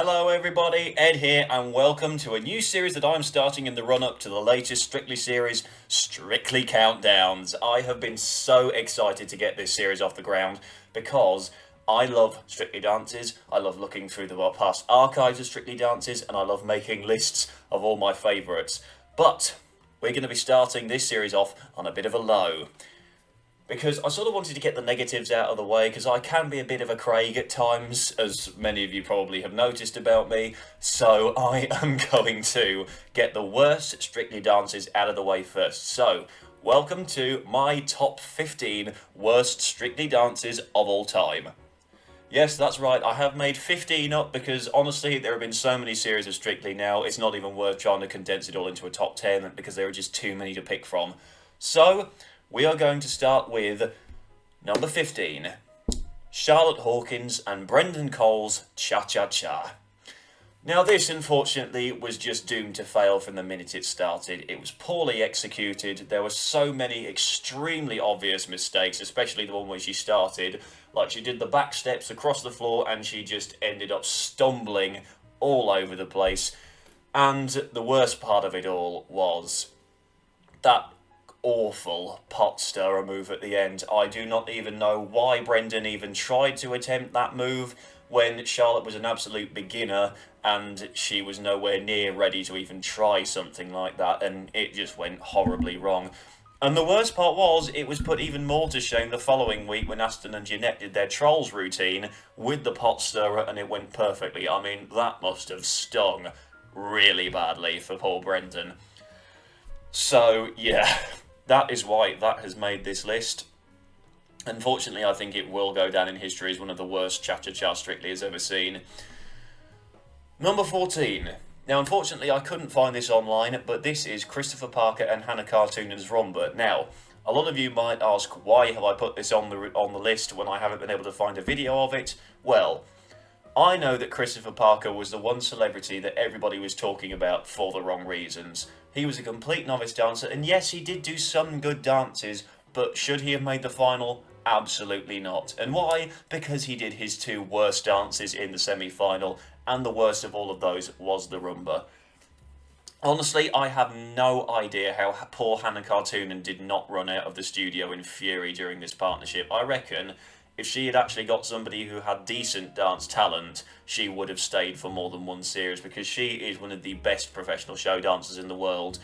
Hello everybody, Ed here, and welcome to a new series that I'm starting in the run-up to the latest Strictly series, Strictly Countdowns. I have been so excited to get this series off the ground because I love Strictly dances, I love looking through the past archives of Strictly dances, and I love making lists of all my favourites. But we're going to be starting this series off on a bit of a low, because I sort of wanted to get the negatives out of the way, because I can be a bit of a Craig at times, as many of you probably have noticed about me. So I am going to get the worst Strictly dances out of the way first. So, welcome to my top 15 worst Strictly dances of all time. Yes, that's right, I have made 15 up because honestly, there have been so many series of Strictly now, it's not even worth trying to condense it all into a top 10 because there are just too many to pick from. So, we are going to start with number 15, Charlotte Hawkins and Brendan Cole's Cha Cha Cha. Now this, unfortunately, was just doomed to fail from the minute it started. It was poorly executed, there were so many extremely obvious mistakes, especially the one where she started. Like, she did the back steps across the floor and she just ended up stumbling all over the place. And the worst part of it all was that awful pot stirrer move at the end. I do not even know why Brendan even tried to attempt that move when Charlotte was an absolute beginner and she was nowhere near ready to even try something like that, and it just went horribly wrong. And the worst part was, it was put even more to shame the following week when Aston and Jeanette did their Trolls routine with the pot stirrer and it went perfectly. I mean, that must have stung really badly for poor Brendan. So, yeah, that is why that has made this list. Unfortunately, I think it will go down in history as one of the worst Cha-Cha-Cha Strictly has ever seen. Number 14. Now, unfortunately, I couldn't find this online, but this is Christopher Parker and Hannah Cartoonan's Rumba. Now, a lot of you might ask, why have I put this on the list when I haven't been able to find a video of it? Well, I know that Christopher Parker was the one celebrity that everybody was talking about for the wrong reasons. He was a complete novice dancer, and yes, he did do some good dances, but should he have made the final? Absolutely not. And why? Because he did his two worst dances in the semi-final, and the worst of all of those was the Rumba. Honestly, I have no idea how poor Hannah Cartoonan did not run out of the studio in fury during this partnership. I reckon if she had actually got somebody who had decent dance talent, she would have stayed for more than one series, because she is one of the best professional show dancers in the world.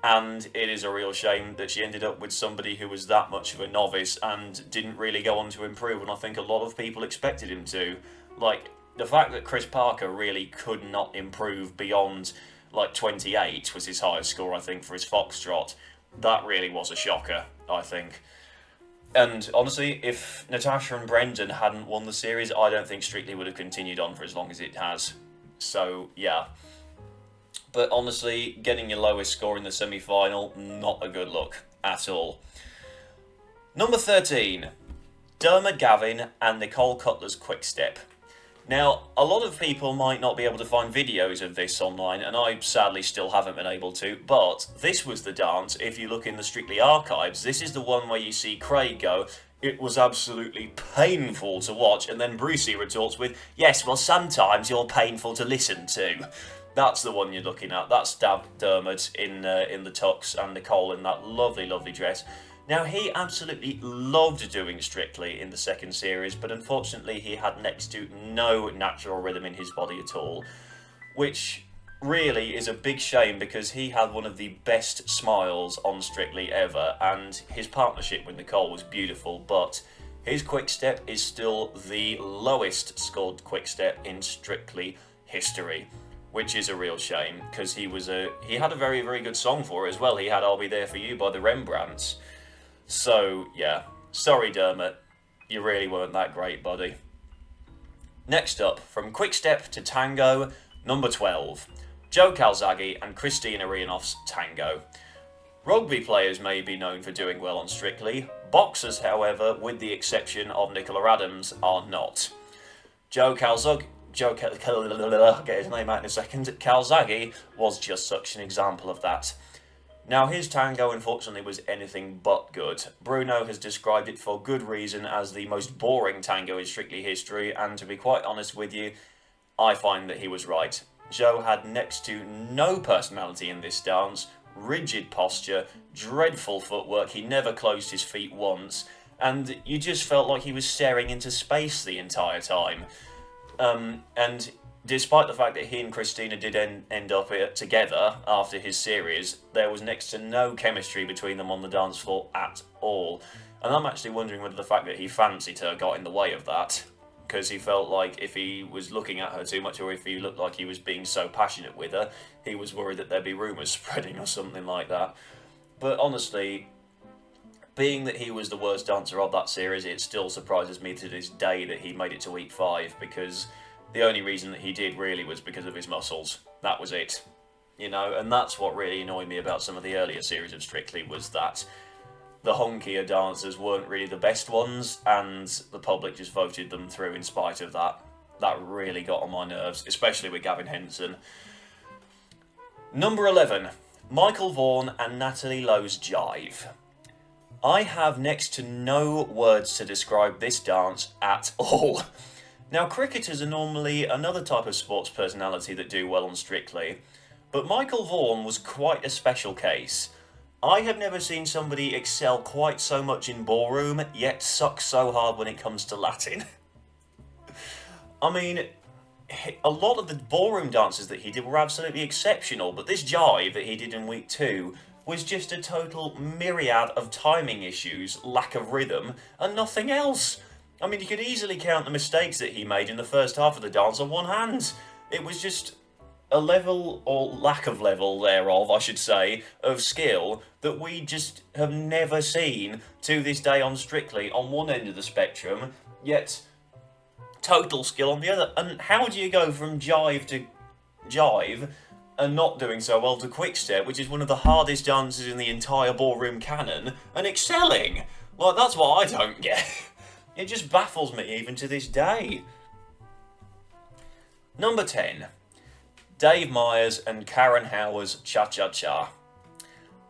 And it is a real shame that she ended up with somebody who was that much of a novice and didn't really go on to improve, and I think a lot of people expected him to. Like, the fact that Chris Parker really could not improve beyond, like, 28 was his highest score, I think, for his Foxtrot. That really was a shocker, I think. And honestly, if Natasha and Brendan hadn't won the series, I don't think Strictly would have continued on for as long as it has. So, yeah. But honestly, getting your lowest score in the semi-final, not a good look at all. Number 13, Dermot Gavin and Nicole Cutler's Quick Step. Now, a lot of people might not be able to find videos of this online, and I sadly still haven't been able to, but this was the dance. If you look in the Strictly archives, this is the one where you see Craig go, "It was absolutely painful to watch," and then Brucey retorts with, "Yes, well, sometimes you're painful to listen to." That's the one you're looking at. That's Dermot in the tux and Nicole in that lovely, lovely dress. Now, he absolutely loved doing Strictly in the second series, but unfortunately he had next to no natural rhythm in his body at all, which really is a big shame because he had one of the best smiles on Strictly ever, and his partnership with Nicole was beautiful, but his quick step is still the lowest scored quick step in Strictly history, which is a real shame because he had a very, very good song for it as well. He had "I'll Be There For You" by the Rembrandts. So, yeah, sorry Dermot, you really weren't that great, buddy. Next up, from Quick Step to Tango, number 12, Joe Calzaghe and Christina Rianoff's Tango. Rugby players may be known for doing well on Strictly. Boxers, however, with the exception of Nicola Adams, are not. I'll get his name out in a second. Calzaghe was just such an example of that. Now, his tango, unfortunately, was anything but good. Bruno has described it for good reason as the most boring tango in Strictly history, and to be quite honest with you, I find that he was right. Joe had next to no personality in this dance, rigid posture, dreadful footwork, he never closed his feet once, and you just felt like he was staring into space the entire time. And despite the fact that he and Christina did end up together after his series, there was next to no chemistry between them on the dance floor at all. And I'm actually wondering whether the fact that he fancied her got in the way of that, because he felt like if he was looking at her too much, or if he looked like he was being so passionate with her, he was worried that there'd be rumours spreading or something like that. But honestly, being that he was the worst dancer of that series, it still surprises me to this day that he made it to week 5, because the only reason that he did really was because of his muscles. That was it. You know, and that's what really annoyed me about some of the earlier series of Strictly, was that the honkier dancers weren't really the best ones, and the public just voted them through in spite of that. That really got on my nerves, especially with Gavin Henson. Number 11, Michael Vaughan and Natalie Lowe's Jive. I have next to no words to describe this dance at all. Now, cricketers are normally another type of sports personality that do well on Strictly, but Michael Vaughan was quite a special case. I have never seen somebody excel quite so much in ballroom, yet suck so hard when it comes to Latin. I mean, a lot of the ballroom dances that he did were absolutely exceptional, but this jive that he did in week 2 was just a total myriad of timing issues, lack of rhythm, and nothing else. I mean, you could easily count the mistakes that he made in the first half of the dance on one hand. It was just a level, or lack of level thereof, I should say, of skill that we just have never seen to this day on Strictly on one end of the spectrum, yet total skill on the other. And how do you go from jive to jive and not doing so well to quickstep, which is one of the hardest dances in the entire ballroom canon, and excelling? Like, that's what I don't get. It just baffles me even to this day. Number 10. Dave Myers and Karen Howard's Cha-Cha-Cha.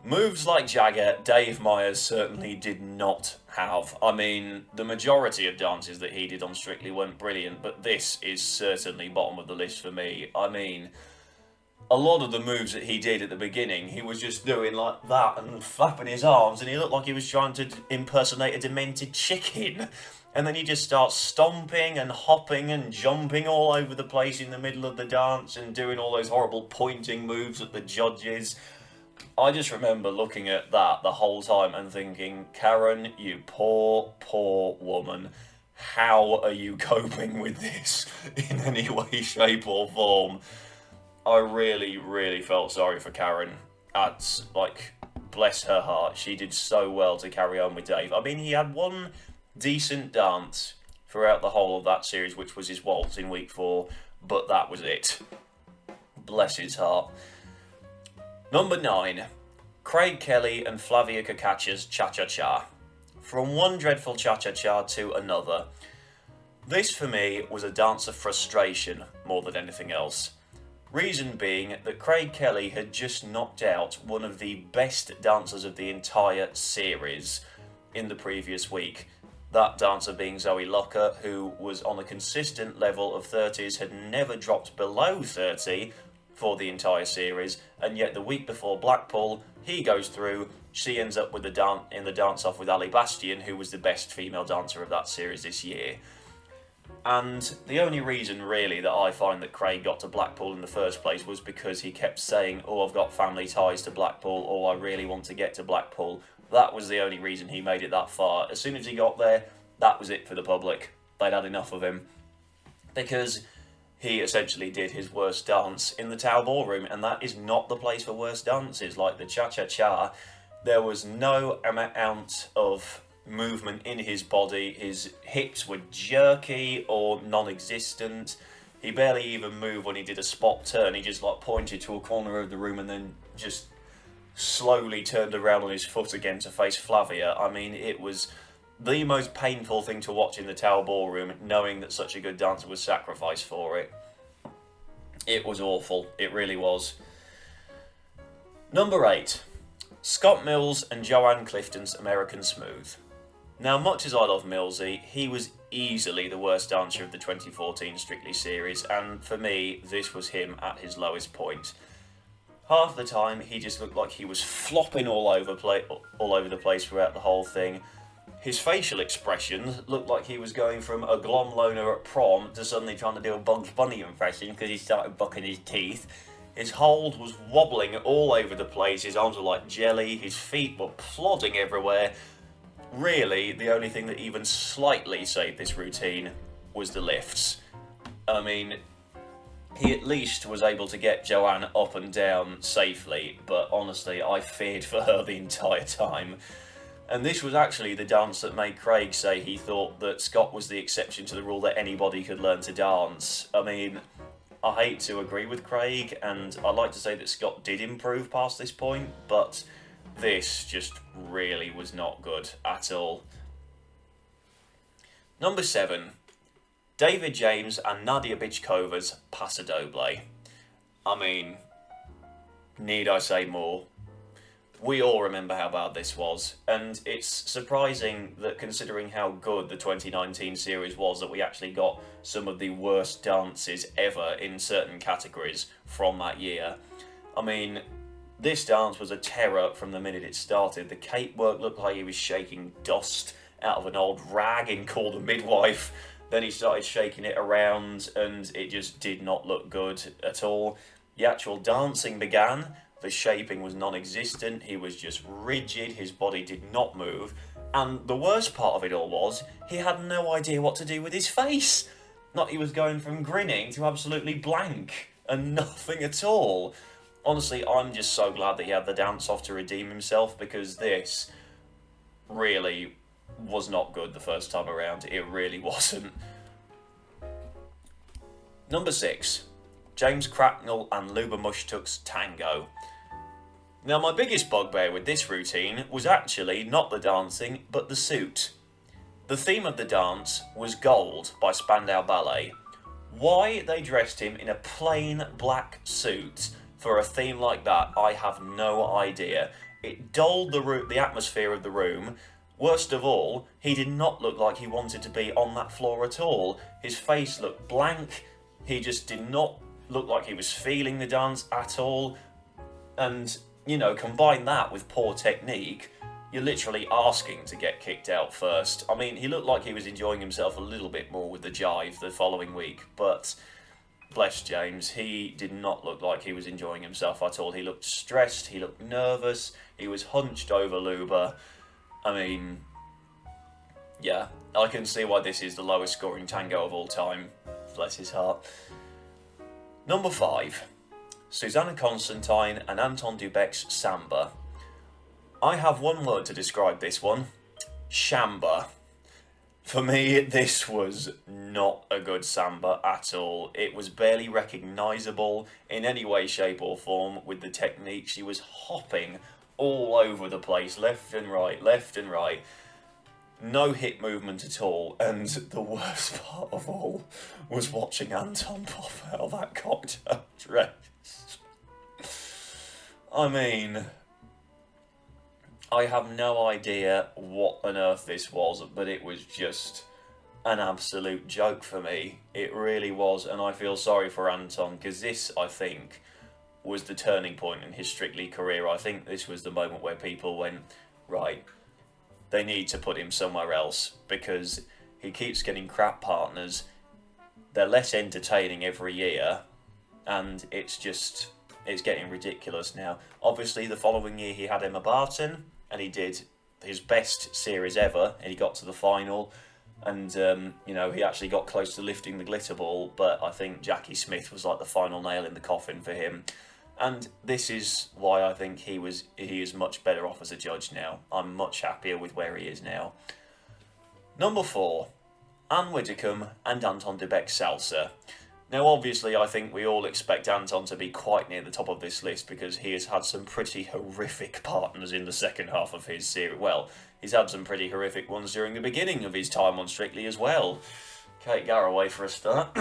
Moves like Jagger, Dave Myers certainly did not have. I mean, the majority of dances that he did on Strictly weren't brilliant, but this is certainly bottom of the list for me. I mean, a lot of the moves that he did at the beginning, he was just doing like that and flapping his arms, and he looked like he was trying to impersonate a demented chicken. And then he just starts stomping and hopping and jumping all over the place in the middle of the dance and doing all those horrible pointing moves at the judges. I just remember looking at that the whole time and thinking, Karen, you poor, poor woman. How are you coping with this in any way, shape or form? I really, really felt sorry for Karen. That's, like, bless her heart. She did so well to carry on with Dave. I mean, he had one decent dance throughout the whole of that series, which was his waltz in week 4, but that was it. Bless his heart. Number 9, Craig Kelly and Flavia Cacacha's Cha-Cha-Cha. From one dreadful Cha-Cha-Cha to another. This, for me, was a dance of frustration more than anything else. Reason being that Craig Kelly had just knocked out one of the best dancers of the entire series in the previous week. That dancer being Zoe Locker, who was on a consistent level of 30s, had never dropped below 30 for the entire series, and yet the week before Blackpool, he goes through, she ends up with in the dance-off with Ali Bastian, who was the best female dancer of that series this year. And the only reason, really, that I find that Craig got to Blackpool in the first place was because he kept saying, oh, I've got family ties to Blackpool, or I really want to get to Blackpool. That was the only reason he made it that far. As soon as he got there, that was it for the public. They'd had enough of him. Because he essentially did his worst dance in the Tao Ballroom, and that is not the place for worst dances. Like the Cha-Cha-Cha, there was no amount of movement in his body. His hips were jerky or non-existent. He barely even moved when he did a spot turn. He just like pointed to a corner of the room and then just slowly turned around on his foot again to face Flavia. I mean, it was the most painful thing to watch in the Tao Ballroom, knowing that such a good dancer was sacrificed for it. It was awful. It really was. Number 8. Scott Mills and Joanne Clifton's American Smooth. Now, much as I love Millsy, he was easily the worst dancer of the 2014 Strictly series, and for me, this was him at his lowest point. Half the time, he just looked like he was flopping all over the place throughout the whole thing. His facial expressions looked like he was going from a glom loner at prom to suddenly trying to do a Bugs Bunny impression because he started bucking his teeth. His hold was wobbling all over the place, his arms were like jelly, his feet were plodding everywhere. Really, the only thing that even slightly saved this routine was the lifts. I mean, he at least was able to get Joanne up and down safely, but honestly, I feared for her the entire time. And this was actually the dance that made Craig say he thought that Scott was the exception to the rule that anybody could learn to dance. I mean, I hate to agree with Craig, and I like to say that Scott did improve past this point, but this just really was not good at all. Number 7. David James and Nadia Bichkova's Paso Doble. I mean, need I say more? We all remember how bad this was, and it's surprising that considering how good the 2019 series was that we actually got some of the worst dances ever in certain categories from that year. I mean, this dance was a terror from the minute it started. The cape work looked like he was shaking dust out of an old rag in Call the Midwife. Then he started shaking it around and it just did not look good at all. The actual dancing began. The shaping was non-existent. He was just rigid. His body did not move. And the worst part of it all was he had no idea what to do with his face. Not he was going from grinning to absolutely blank and nothing at all. Honestly, I'm just so glad that he had the dance off to redeem himself, because this really was not good the first time around. It really wasn't. Number 6. James Cracknell and Luba Mushtuk's Tango. Now, my biggest bugbear with this routine was actually not the dancing, but the suit. The theme of the dance was Gold by Spandau Ballet. Why they dressed him in a plain black suit for a theme like that, I have no idea. It dulled the atmosphere of the room. Worst of all, he did not look like he wanted to be on that floor at all. His face looked blank. He just did not look like he was feeling the dance at all. And, you know, combine that with poor technique, you're literally asking to get kicked out first. I mean, he looked like he was enjoying himself a little bit more with the jive the following week, but bless James, he did not look like he was enjoying himself at all. He looked stressed, he looked nervous, he was hunched over Luba. I mean, yeah, I can see why this is the lowest scoring tango of all time. Bless his heart. Number 5. Susanna Constantine and Anton Dubek's Samba. I have one word to describe this one. Shamba. For me, this was not a good samba at all. It was barely recognisable in any way, shape or form with the technique. She was hopping all over the place, left and right, left and right. No hip movement at all, and the worst part of all was watching Anton pop out of that cocktail dress. I mean, I have no idea what on earth this was, but it was just an absolute joke for me. It really was, and I feel sorry for Anton, because this, I think, was the turning point in his Strictly career. I think this was the moment where people went, right, they need to put him somewhere else, because he keeps getting crap partners. They're less entertaining every year, and it's getting ridiculous now. Obviously, the following year he had Emma Barton, and he did his best series ever, and he got to the final, and he actually got close to lifting the glitter ball, but I think Jackie Smith was like the final nail in the coffin for him. And this is why I think he is much better off as a judge now. I'm much happier with where he is now. Number 4, Anne Widdecombe and Anton Dubek's Salsa. Now, obviously, I think we all expect Anton to be quite near the top of this list, because he has had some pretty horrific partners in the second half of his series. Well, he's had some pretty horrific ones during the beginning of his time on Strictly as well. Kate Garraway for a start.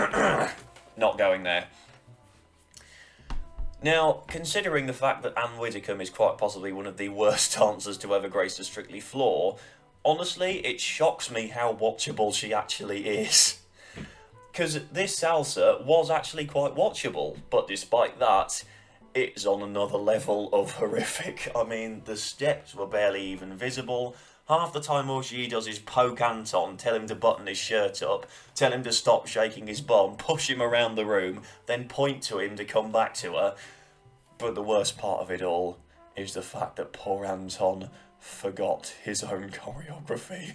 Not going there. Now, considering the fact that Anne Widdecombe is quite possibly one of the worst dancers to ever grace a Strictly floor, honestly, it shocks me how watchable she actually is. Because this salsa was actually quite watchable, but despite that, it's on another level of horrific. I mean, the steps were barely even visible. Half the time all she does is poke Anton, tell him to button his shirt up, tell him to stop shaking his bum, push him around the room, then point to him to come back to her. But the worst part of it all is the fact that poor Anton forgot his own choreography.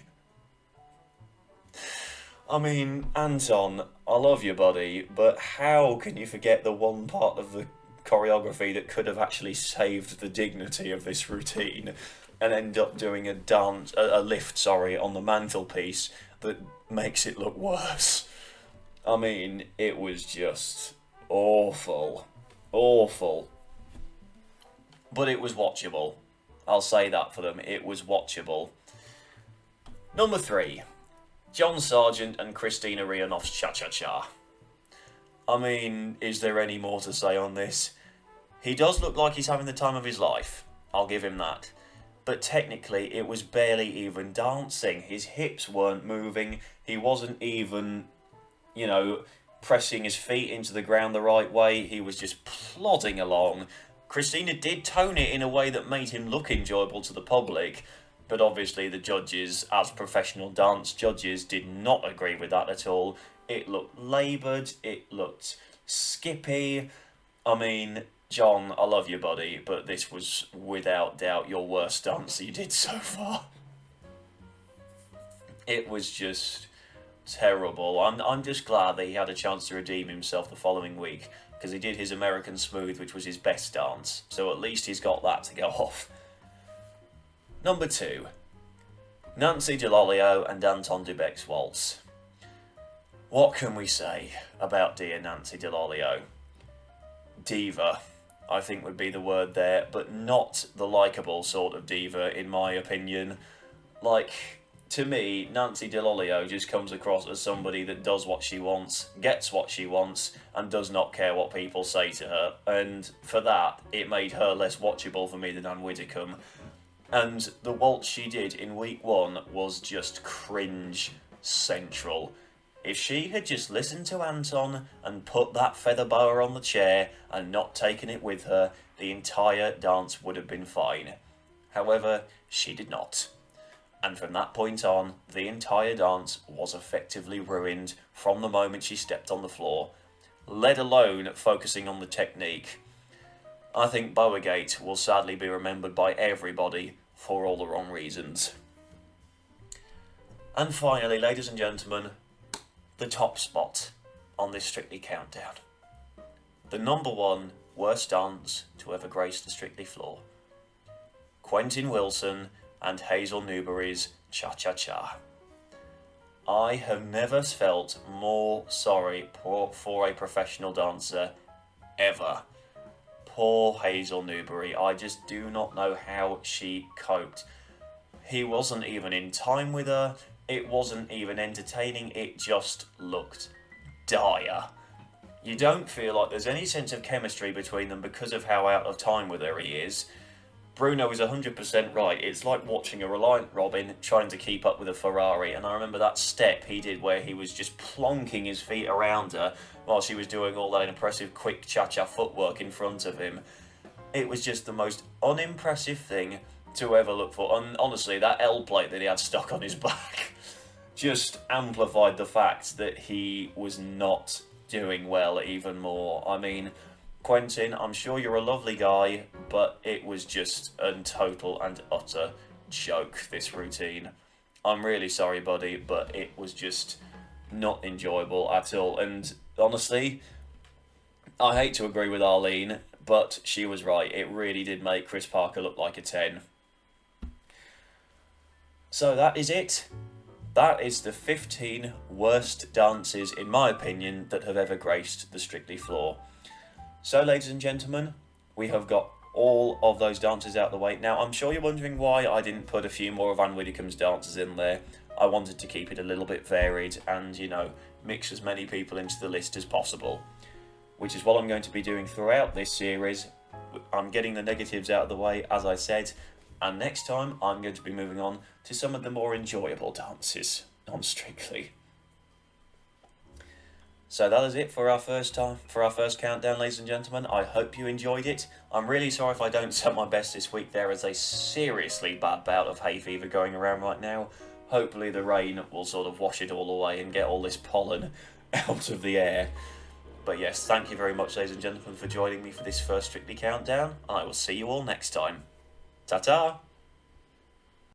I mean, Anton, I love you, buddy, but how can you forget the one part of the choreography that could have actually saved the dignity of this routine and end up doing a lift, on the mantelpiece that makes it look worse? I mean, it was just awful. Awful. But it was watchable. I'll say that for them. It was watchable. Number 3. John Sargent and Christina Rionoff's Cha-Cha-Cha. I mean, is there any more to say on this? He does look like he's having the time of his life. I'll give him that. But technically, it was barely even dancing. His hips weren't moving. He wasn't even, pressing his feet into the ground the right way. He was just plodding along. Christina did tone it in a way that made him look enjoyable to the public, but obviously the judges, as professional dance judges, did not agree with that at all. It looked laboured, it looked skippy. I mean, John, I love you, buddy, but this was without doubt your worst dance you did so far. It was just terrible. I'm just glad that he had a chance to redeem himself the following week, because he did his American Smooth, which was his best dance, so at least he's got that to go off. Number 2. Nancy Dell'Olio and Anton du Bek's Waltz. What can we say about dear Nancy Dell'Olio? Diva, I think would be the word there, but not the likeable sort of diva, in my opinion. To me, Nancy Dell'Olio just comes across as somebody that does what she wants, gets what she wants, and does not care what people say to her. And for that, it made her less watchable for me than Anne Widdecombe. And the waltz she did in week 1 was just cringe central. If she had just listened to Anton and put that feather boa on the chair and not taken it with her, the entire dance would have been fine. However, she did not. And from that point on, the entire dance was effectively ruined from the moment she stepped on the floor, let alone focusing on the technique. I think Boagate will sadly be remembered by everybody for all the wrong reasons. And finally, ladies and gentlemen, the top spot on this Strictly Countdown. The number 1 worst dance to ever grace the Strictly floor. Quentin Wilson and Hazel Newberry's Cha-Cha-Cha. I have never felt more sorry for a professional dancer ever. Poor Hazel Newberry. I just do not know how she coped. He wasn't even in time with her. It wasn't even entertaining. It just looked dire. You don't feel like there's any sense of chemistry between them because of how out of time with her he is. Bruno is 100% right. It's like watching a Reliant Robin trying to keep up with a Ferrari. And I remember that step he did where he was just plonking his feet around her while she was doing all that impressive quick cha-cha footwork in front of him. It was just the most unimpressive thing to ever look for. And honestly, that L plate that he had stuck on his back just amplified the fact that he was not doing well even more. I mean, Quentin, I'm sure you're a lovely guy, but it was just a total and utter joke, this routine. I'm really sorry, buddy, but it was just not enjoyable at all. And honestly, I hate to agree with Arlene, but she was right. It really did make Chris Parker look like a 10. So that is it. That is the 15 worst dances, in my opinion, that have ever graced the Strictly floor. So, ladies and gentlemen, we have got all of those dances out of the way. Now, I'm sure you're wondering why I didn't put a few more of Anne Widdecombe's dances in there. I wanted to keep it a little bit varied and, mix as many people into the list as possible, which is what I'm going to be doing throughout this series. I'm getting the negatives out of the way, as I said. And next time, I'm going to be moving on to some of the more enjoyable dances on Strictly. So that is it for our first countdown, ladies and gentlemen. I hope you enjoyed it. I'm really sorry if I don't set my best this week. There is a seriously bad bout of hay fever going around right now. Hopefully the rain will sort of wash it all away and get all this pollen out of the air. But yes, thank you very much, ladies and gentlemen, for joining me for this first Strictly Countdown. I will see you all next time. Ta-ta!